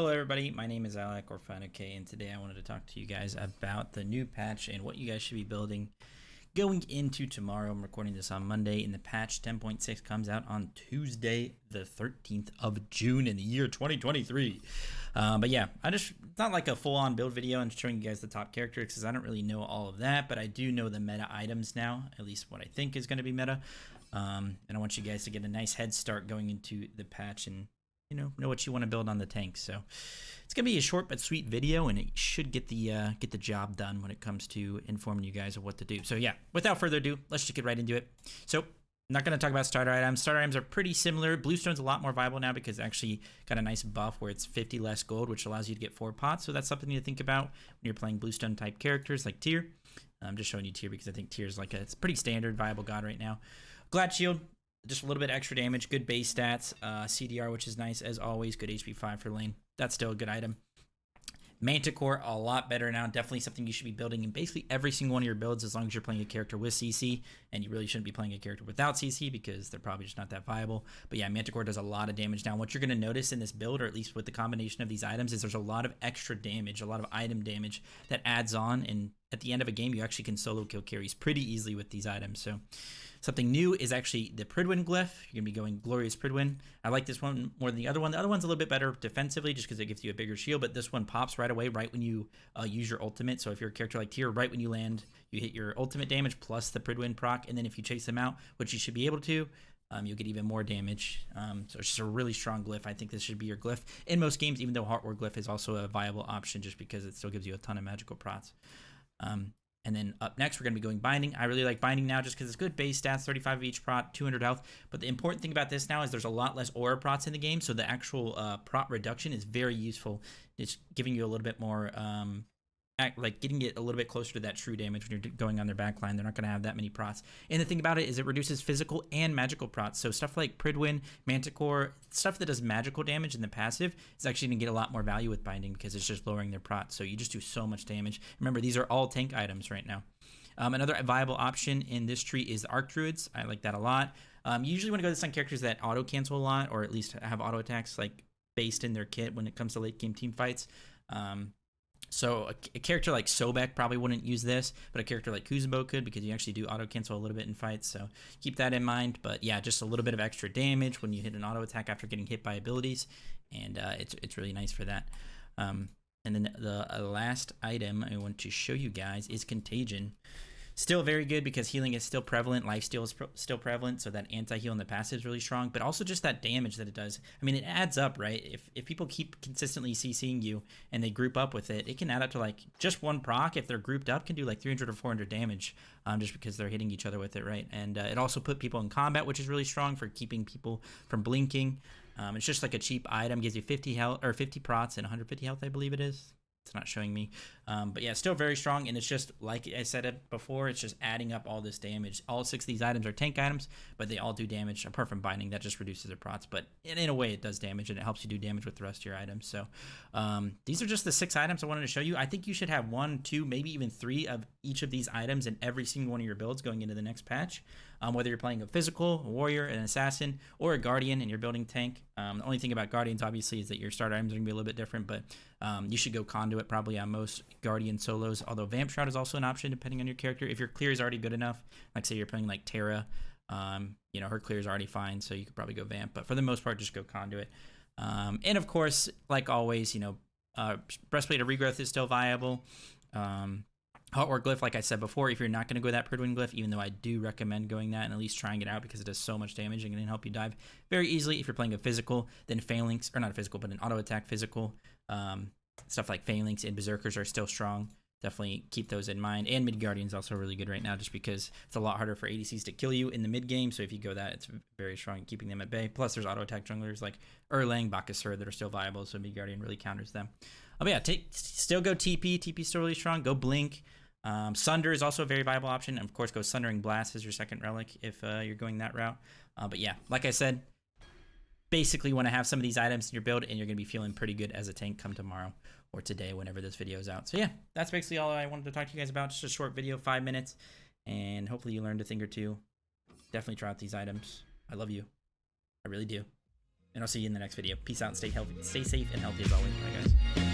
Hello everybody, my name is Alec or Fineokay, and today I wanted to talk to you guys about the new patch and what you guys should be building going into tomorrow. I'm recording this on Monday, and the patch 10.6 comes out on Tuesday the 13th of June in the year 2023. But yeah, it's not like a full-on build video and showing you guys the top characters because I don't really know all of that, but I do know the meta items now, at least what I think is going to be meta. And I want you guys to get a nice head start going into the patch and know what you want to build on the tank. So it's gonna be a short but sweet video, and it should get the job done when it comes to informing you guys of what to do. So yeah, without further ado, let's just get right into it. So I'm not gonna talk about starter items. Starter items are pretty similar. Bluestone's a lot more viable now because it actually got a nice buff where it's 50 less gold, which allows you to get 4 pots. So that's something to think about when you're playing Bluestone type characters like Tyr. I'm just showing you Tyr because I think Tyr is like it's pretty standard viable god right now. Glad Shield, just a little bit extra damage, good base stats, CDR, which is nice as always, good HP 5 for lane. That's still a good item. Manticore, a lot better now, definitely something you should be building in basically every single one of your builds as long as you're playing a character with CC, and you really shouldn't be playing a character without CC because they're probably just not that viable. But yeah, Manticore does a lot of damage now. What you're going to notice in this build, or at least with the combination of these items, is there's a lot of extra damage, a lot of item damage that adds on, and at the end of a game, you actually can solo kill carries pretty easily with these items. So something new is actually the Pridwin glyph. You're going to be going Glorious Pridwin. I like this one more than the other one. The other one's a little bit better defensively just because it gives you a bigger shield, but this one pops right away right when you use your ultimate. So if you're a character like Tyr, right when you land, you hit your ultimate damage plus the Pridwin proc, and then if you chase them out, which you should be able to, you'll get even more damage. So it's just a really strong glyph. I think this should be your glyph in most games, even though Heartward glyph is also a viable option just because it still gives you a ton of magical prots. And then up next, we're going to be going Binding. I really like Binding now just because it's good base stats, 35 of each prot, 200 health. But the important thing about this now is there's a lot less aura prots in the game, so the actual prot reduction is very useful. It's giving you a little bit more, like getting it a little bit closer to that true damage when you're going on their backline. They're not going to have that many prots. And the thing about it is it reduces physical and magical prots. So stuff like Pridwin, Manticore, stuff that does magical damage in the passive is actually going to get a lot more value with Binding because it's just lowering their prots. So you just do so much damage. Remember, these are all tank items right now. Another viable option in this tree is the Arc Druids. I like that a lot. You usually want to go to some characters that auto cancel a lot, or at least have auto attacks like based in their kit when it comes to late game team fights. So a character like Sobek probably wouldn't use this, but a character like Kuzenbo could because you actually do auto cancel a little bit in fights. So keep that in mind. But yeah, just a little bit of extra damage when you hit an auto attack after getting hit by abilities, and it's really nice for that. And then the last item I want to show you guys is Contagion. Still very good because healing is still prevalent, lifesteal is still prevalent, so that anti-heal in the passive is really strong, but also just that damage that it does. I mean, it adds up, right? If people keep consistently CCing you and they group up with it, it can add up to like just one proc, if they're grouped up, can do like 300 or 400 damage just because they're hitting each other with it, right? And it also put people in combat, which is really strong for keeping people from blinking. It's just like a cheap item, gives you 50 health or 50 prots and 150 health, I believe it is. It's not showing me, but yeah, still very strong, and it's just like I said it before, it's just adding up all this damage. All 6 of these items are tank items, but they all do damage apart from Binding. That just reduces their prots, but in a way it does damage, and it helps you do damage with the rest of your items. So these are just the 6 items I wanted to show you. I think you should have 1, 2, maybe even 3 of each of these items in every single one of your builds going into the next patch. Whether you're playing a physical, a warrior, an assassin, or a guardian, and you're building tank. The only thing about guardians, obviously, is that your starter items are going to be a little bit different, but you should go conduit probably on most guardian solos, although Vamp Shroud is also an option depending on your character. If your clear is already good enough, like say you're playing like Terra, her clear is already fine, so you could probably go Vamp, but for the most part, just go conduit. And of course, like always, Breastplate of Regrowth is still viable. Heartward glyph, like I said before, if you're not going to go that Pridwin glyph, even though I do recommend going that and at least trying it out because it does so much damage and can help you dive very easily. If you're playing a physical, then Phalanx, or not a physical, but an auto attack physical, stuff like Phalanx and Berserkers are still strong. Definitely keep those in mind. And Mid Guardian's also really good right now just because it's a lot harder for ADCs to kill you in the mid game. So if you go that, it's very strong in keeping them at bay. Plus there's auto attack junglers like Erlang, Bakasur that are still viable, so Mid Guardian really counters them. But yeah, still go TP. TP's still really strong. Go Blink. Sunder is also a very viable option, and of course go Sundering Blast as your second relic if you're going that route. But yeah, like I said, basically want to have some of these items in your build, and you're going to be feeling pretty good as a tank come tomorrow or today whenever this video is out. So yeah, that's basically all I wanted to talk to you guys about. Just a short video, 5 minutes, and hopefully you learned a thing or two. Definitely try out these items. I love you. I really do. And I'll see you in the next video. Peace out. Stay healthy. Stay safe and healthy as always. Bye, guys.